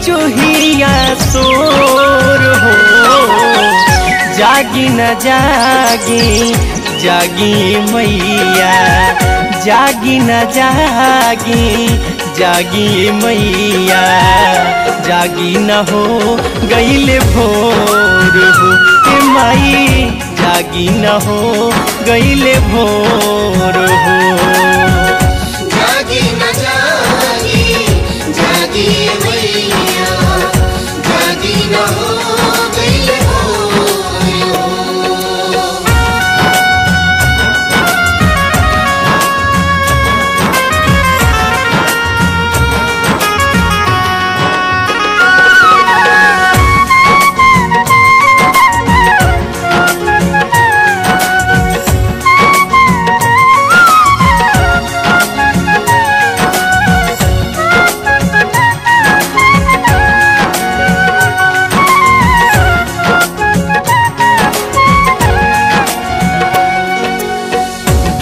चुचुहिया शोर हो। जागी न जागी जागी मैया, जागी न जागी जागी मैया, जागी न हो गईले भोर हो। ए माई जागी न हो गईले भोर हो। जागी न जागी जागी मैया, जागी न हो गईले भोर हो।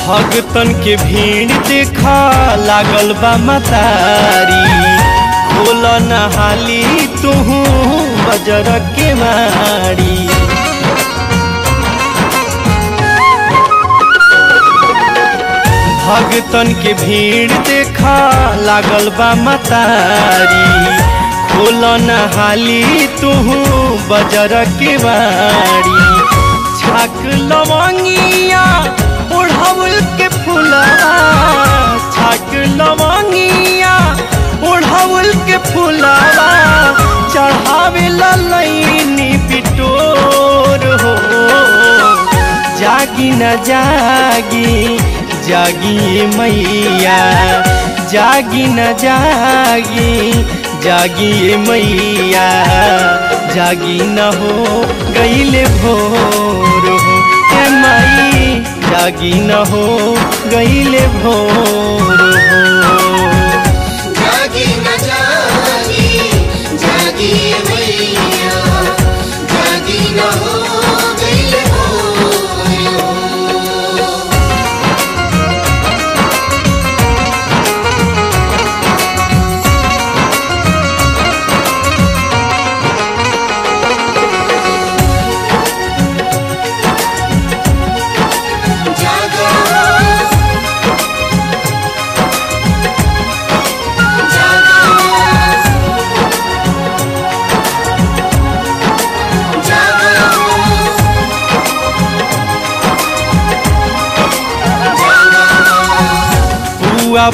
भगतन के भीड़ देखा लागल बा मतारी, खोल नहाली तुहू बजर के मारी। भगतन के भीड़ देखा लागल बा मतारी, खोल नहाली तुहू बजर के मारी। छाक लवंगिया ओढ़ाउल के फूलवा, छाक लवंगिया ओढ़ाउल के फूलवा, चढ़ावे ललैनी बिटोर हो। जागी न जागी जागी मैया, जागी न जागी जागी मैया, जागी न हो गईले भोर हो। ए माई जागी न हो गईले भोर हो। जागी न जागी जागी मैया, जागी न हो गईले भोर हो।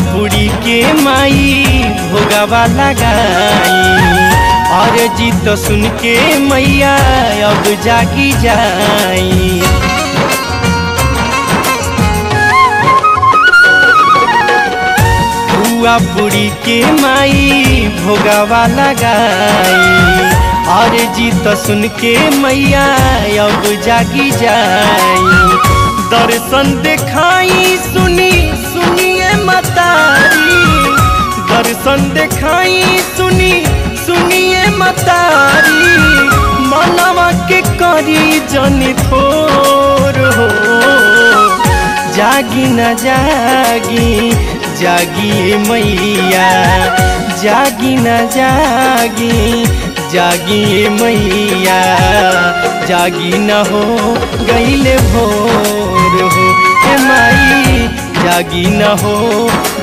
पुरी के माई भोगावा लगाई, और जीत सुन के मैया अब जागी जाई। पुरी के माई भोगावा लगाई, और जीत सुन के मैया अब जागी जाई। दर्शन देखाई सुनी सुनिए मतारी, दर्शन देखाई सुनी सुनिए मतारी। मनवा के करी जनी थोर हो। जागी न जागी जागी मैया, जागी न जागी जागी मैया, जागी न हो गईले भोर हो। ए माई जागी न हो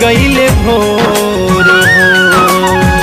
गईले भोर हो।